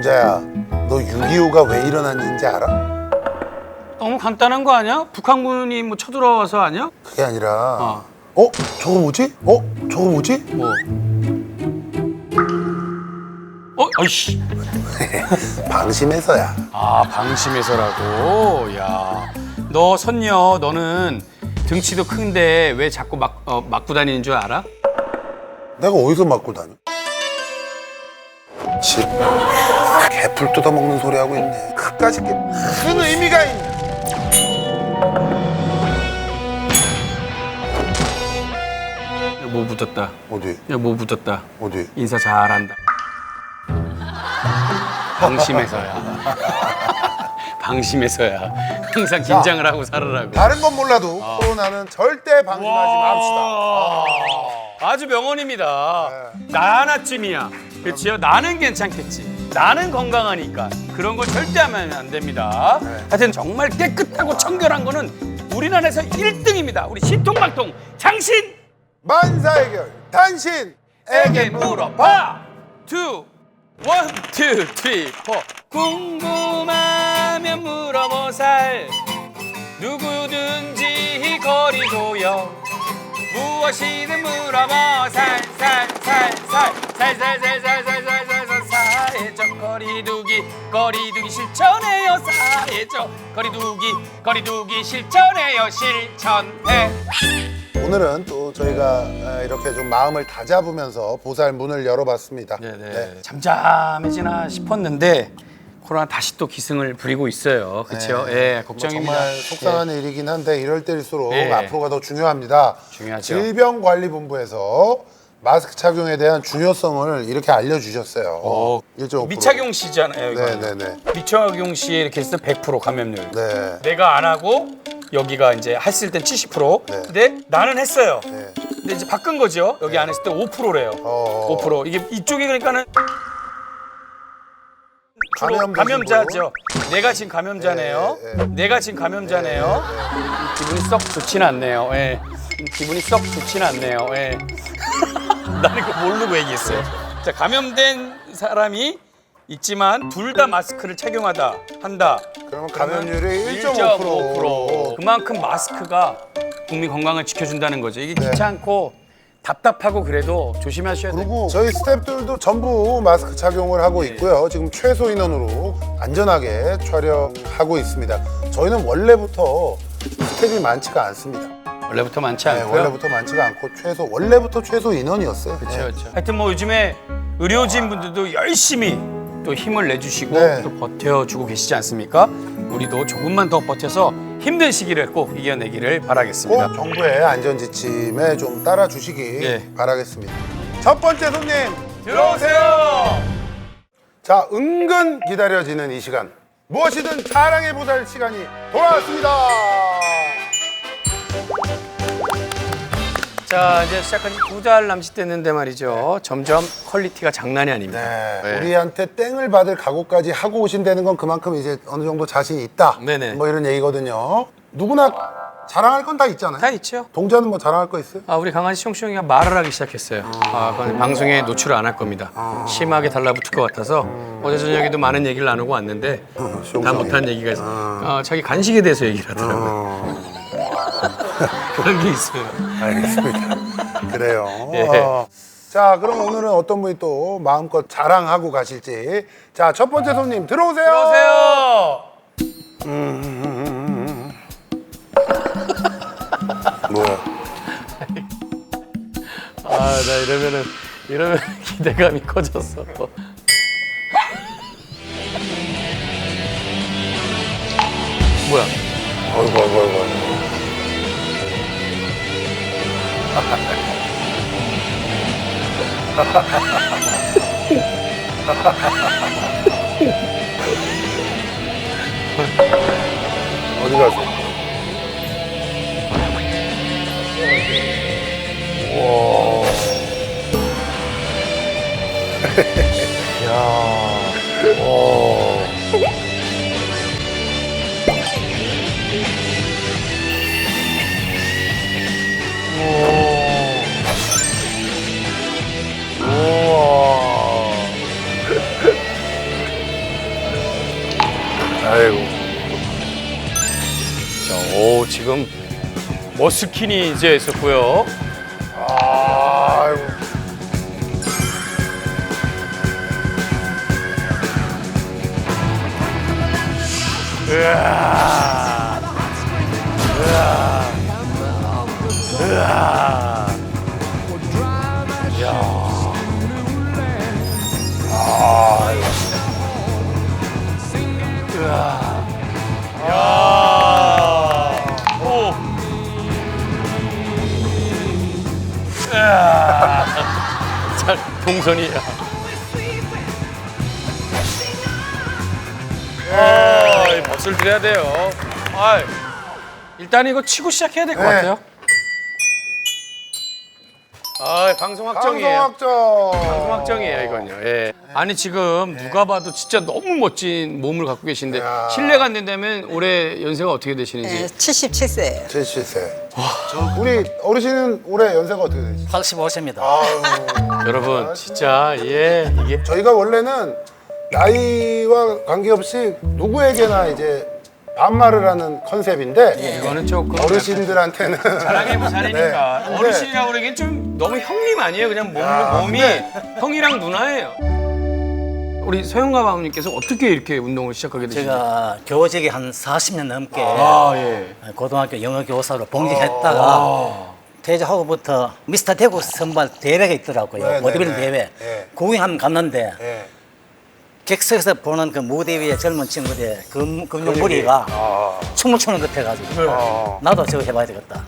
영자야, 너 6.25가 왜 일어났는지 알아? 너무 간단한 거 아니야? 북한군이 뭐 쳐들어와서 아니야? 그게 아니라 저거 뭐지? 저거 뭐지? 뭐? 아이씨. 방심해서야. 아, 방심해서라고. 야, 너 선녀, 너는 등치도 큰데 왜 자꾸 맞고 다니는 줄 알아? 내가 어디서 맞고 다녀? 집 개풀 뜯어먹는 소리 하고 있네. 그까짓 게 무슨 의미가 있냐? 야, 뭐 묻었다. 어디? 야, 뭐 묻었다. 어디? 인사 잘한다. 방심해서야. 방심해서야. 항상 긴장을 하고 살으라고. 다른 건 몰라도 코로나는 절대 방심하지 맙시다. 아주 명언입니다. 네. 나 하나쯤이야. 그렇지요? 나는 괜찮겠지. 나는 건강하니까. 그런 거 절대 하면 안 됩니다. 네. 하여튼 정말 깨끗하고 청결한 거는 우리나라에서 1등입니다. 우리 신통방통 장신! 만사해결 당신에게 물어봐. 1, 2, 3, 4. 궁금하면 물어보살. 누구든지 거리고요. 무엇이든 물어봐. 사회적 거리두기 실천해요. 사회적 거리두기 실천해요. 실천해. 오늘은 또 저희가 이렇게 좀 마음을 다잡으면서 보살 문을 열어봤습니다. 네네. 잠잠해지나 싶었는데 코로나 다시 또 기승을 부리고 있어요. 그렇죠? 예, 걱정입니다. 정말 속상한 일이긴 한데 이럴 때일수록 예. 앞으로가 더 중요합니다. 중요하죠. 질병관리본부에서 마스크 착용에 대한 중요성을 이렇게 알려주셨어요. 1.5%. 미착용 씨잖아요. 이거. 네네네. 미착용 씨에 이렇게 했을 때 100% 감염률. 네. 내가 안 하고 여기가 이제 했을 땐 70%. 네. 근데 나는 했어요. 네. 근데 이제 바꾼 거죠. 여기 안 했을 때 5%래요. 5%. 이게 이쪽이 그러니까는 주로 감염자죠. 내가 지금 감염자네요. 예, 예. 내가 지금 감염자네요. 기분이 썩 좋지는 않네요. 예. 기분이 썩 좋지는 않네요. 예. 나는 그거 모르고 얘기했어요. 자, 감염된 사람이 있지만 둘 다 마스크를 한다. 그러면 감염률이 1.5%. 그만큼 마스크가 국민 건강을 지켜준다는 거죠. 이게 네. 귀찮고 답답하고 그래도 조심하셔야 돼요. 그리고 저희 스태프들도 전부 마스크 착용을 하고 있고요. 지금 최소 인원으로 안전하게 촬영하고 있습니다. 저희는 원래부터 스태프이 많지가 않습니다. 원래부터 많지 네, 않고요. 원래부터 많지가 않고 원래부터 최소 인원이었어요. 그렇죠, 네. 그렇죠. 하여튼 뭐 요즘에 의료진 분들도 열심히 또 힘을 내주시고 네. 또 버텨주고 계시지 않습니까? 우리도 조금만 더 버텨서 힘든 시기를 꼭 이겨내기를 바라겠습니다. 꼭 정부의 안전지침에 좀 따라주시기 네. 바라겠습니다. 첫 번째 손님 들어오세요. 자, 은근 기다려지는 이 시간, 무엇이든 자랑해 보살 시간이 돌아왔습니다. 자, 이제 시작한 지 2달 남짓 됐는데 말이죠. 점점 퀄리티가 장난이 아닙니다. 네. 우리한테 땡을 받을 각오까지 하고 오신다는 건 그만큼 이제 어느 정도 자신이 있다. 네네. 뭐 이런 얘기거든요. 누구나 자랑할 건 다 있잖아요. 다 있죠. 동자는 뭐 자랑할 거 있어요? 우리 강아지 숑숑이가 말을 하기 시작했어요. 그건 방송에 노출을 안 할 겁니다. 심하게 달라붙을 것 같아서 어제 저녁에도 많은 얘기를 나누고 왔는데 다 못한 얘기가 있어요. 자기 간식에 대해서 얘기를 하더라고요. 그런 게 있어요. 알겠습니다. 그래요. 예. 자, 그럼 오늘은 어떤 분이 또 마음껏 자랑하고 가실지. 자, 첫 번째 손님 들어오세요. 들어오세요. 뭐야? 나 이러면 기대감이 커졌어. 뭐야? 어이구. 어디 가세요? 와. 야. 와. 우와. 지금 머스킨이 이제 있었고요. 아이고. 오. 자, 동선이. 박수를 드려야 돼요. 일단 이거 치고 시작해야 될 것 네. 같아요. 방송 확정이에요. 방송 확정이에요, 이건요. 예. 아니 지금 누가 봐도 진짜 너무 멋진 몸을 갖고 계신데 야. 실례가 안 된다면 올해 연세가 어떻게 되시는지. 네, 77세예요. 77세. 우리 어르신은 올해 연세가 어떻게 되시죠? 85세입니다. 아유. 여러분 진짜 이게 저희가 원래는 나이와 관계없이 누구에게나 이제 반말을 하는 컨셉인데 이거는 조금 어르신들한테는 자랑해보 자리니까 네. 어르신이라고 그러기엔 좀 너무 형님 아니에요? 그냥 몸이 형이랑 누나예요. 우리 서영가 아버님께서 어떻게 이렇게 운동을 시작하게 되신지. 제가 교직이 한 40년 넘게 예. 고등학교 영어 교사로 봉직했다가 퇴직하고부터 미스터 대구 선발 대회가 있더라고요. 네, 보디빌딩 네, 네. 대회. 네. 거기 한번 갔는데 예. 객석에서 보는 그 무대 위에 젊은 친구들 근육무리가 춤을 추는 것 같아가지고 나도 저거 해봐야 되겠다.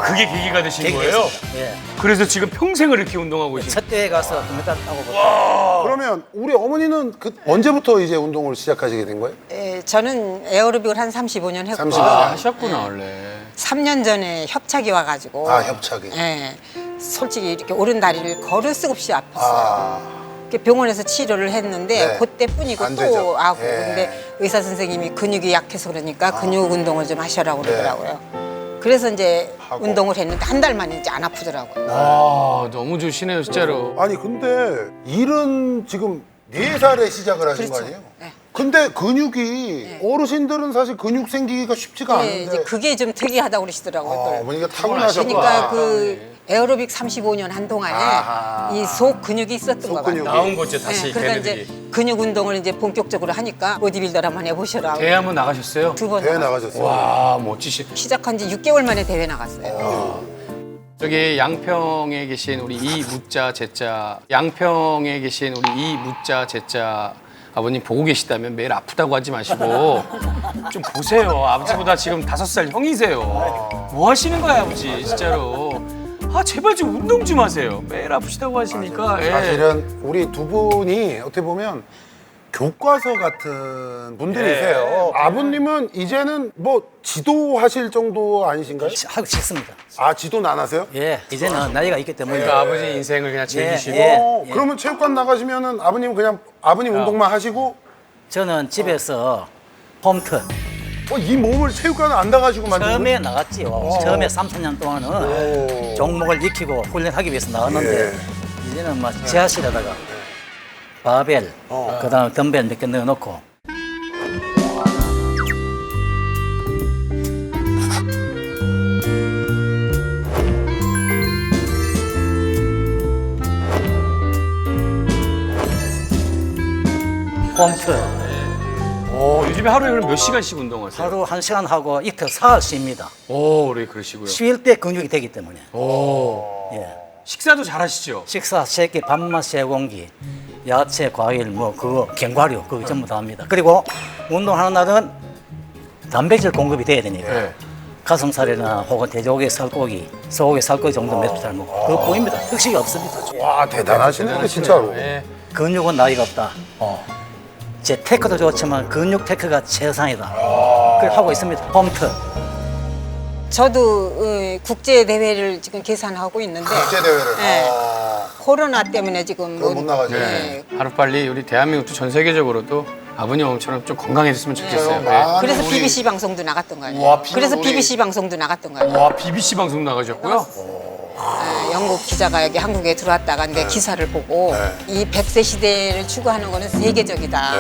그게 계기가 되신 거예요? 계기였습니다. 예. 그래서 지금 평생을 이렇게 운동하고 계신 첫 대회 가서 금메달 따고부터 그러면 우리 어머니는 언제부터 이제 운동을 시작하시게 된 거예요? 예, 저는 에어로빅을 한 35년 했고 35년. 하셨구나 원래. 3년 전에 협착이 와가지고 협착이. 예, 솔직히 이렇게 오른 다리를 걸을 수 없이 아팠어요. 아. 이렇게 병원에서 치료를 했는데 네. 그때뿐이고 안 또 되죠. 아고 예. 근데 의사 선생님이 근육이 약해서 그러니까 근육 운동을 좀 하셔라고 그러더라고요. 그래서 이제 하고. 운동을 했는데 한 달 만에 이제 안 아프더라고요. 너무 좋으시네요 진짜로. 아니 근데 일은 지금 4살에 시작을 하신 거 그렇죠. 아니에요? 네. 근데 근육이 어르신들은 사실 근육 생기기가 쉽지가 예, 이제 않은데 그게 좀 특이하다고 그러시더라고요. 또. 어머니가 타고나셨구나. 그러니까 그 에어로빅 35년 한 동안에 아하. 이 속 근육이 있었던 속 것 근육이. 같아요. 나온 거죠 다시 그러니까 걔네들이. 이제 근육 운동을 이제 본격적으로 하니까 보디빌더 한번 해보셔라. 대회 한번 나가셨어요? 2번 대회 나가셨어요. 와 멋지시. 시작한 지 6개월 만에 대회 나갔어요. 저기 양평에 계신 우리 이무자 제자, 양평에 계신 우리 이무자 제자 아버님 보고 계시다면 매일 아프다고 하지 마시고 좀 보세요. 아버지보다 지금 5살 형이세요. 뭐 하시는 거야 아버지 진짜로. 제발 좀 운동 좀 하세요. 매일 아프시다고 하시니까. 예. 사실은 우리 두 분이 어떻게 보면 교과서 같은 분들이세요. 아버님은 이제는 뭐 지도하실 정도 아니신가요? 하고 싶습니다. 아 지도는 안 하세요? 예, 이제는 나이가 있기 때문에 그러니까 아버지 인생을 그냥 즐기시고. 예. 그러면 체육관 나가시면은 아버님은 그냥 아버님 운동만 하시고 저는 집에서 홈트 이 몸을 체육관에 안 나가시고 만드는 처음에 나갔지요. 처음에 3, 4년 동안은 종목을 익히고 훈련하기 위해서 나갔는데 이제는 막 지하실에다가 바벨, 그다음 덤벨 몇 개 넣어놓고 홈트 요즘에 하루에 그럼 몇 시간씩 운동하세요? 하루 1시간 하고 이틀 사흘 쉽니다. 오, 그래 그러시고요. 쉴 때 근육이 되기 때문에. 예. 식사도 잘하시죠? 식사, 세끼, 밥맛, 쇠고기, 야채, 과일, 뭐 그거 견과류 그거 전부 다 합니다. 그리고 운동하는 날은 단백질 공급이 돼야 되니까 네. 가슴살이나 혹은 돼지고기, 살코기, 소고기, 살코기 정도 몇 잘 먹고 그거 보입니다. 흑식이 없습니다. 와 대단하시네 진짜로. 예. 근육은 나이가 없다. 제 테크도 좋지만 근육 테크가 최상이다. 그걸 하고 있습니다. 홈트. 저도 국제 대회를 지금 계산하고 있는데 국제 대회를. 예. 코로나 때문에 지금 그건 못 나가죠. 예. 하루빨리 우리 대한민국도 전 세계적으로도 아버님 엄처럼 좀 건강해졌으면 좋겠어요. 네. 그래서 우리- BBC 방송도 나갔던 거 아니에요? 와, 그래서 우리- BBC 방송도 나갔던 거 아니에요? 와 BBC 방송 나가셨고요. 영국 기자가 여기 한국에 들어왔다가 근데 기사를 보고 이 100세 시대를 추구하는 거는 세계적이다.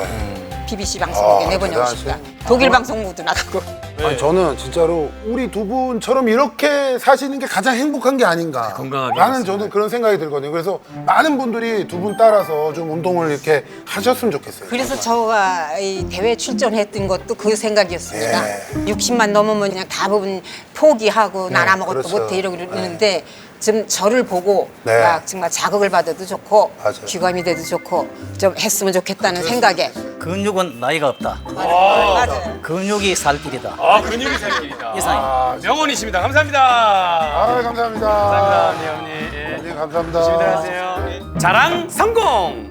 BBC 방송국에 내보내고 대단하시네. 싶다. 독일 방송국도 나가고. 아니, 저는 진짜로 우리 두 분처럼 이렇게 사시는 게 가장 행복한 게 아닌가. 건강하게 나는 저는 그런 생각이 들거든요. 그래서 많은 분들이 두 분 따라서 좀 운동을 이렇게 하셨으면 좋겠어요. 그래서 저가 이 대회 출전했던 것도 그 생각이었습니다. 60만 넘으면 그냥 대부분 포기하고 난 아무것도 그렇죠. 못해 이러고 그러는데 좀 저를 보고 네. 막 정말 자극을 받아도 좋고 맞아요. 귀감이 돼도 좋고 좀 했으면 좋겠다는 생각에 근육은 나이가 없다. 맞아요. 근육이 살 길이다. 아, 근육이 살 길이다. 이상입니다. 명언이십니다. 감사합니다. 아, 감사합니다. 감사합니다, 언니. 예. 네, 감사합니다. 조심히 들어가세요. 자랑 성공!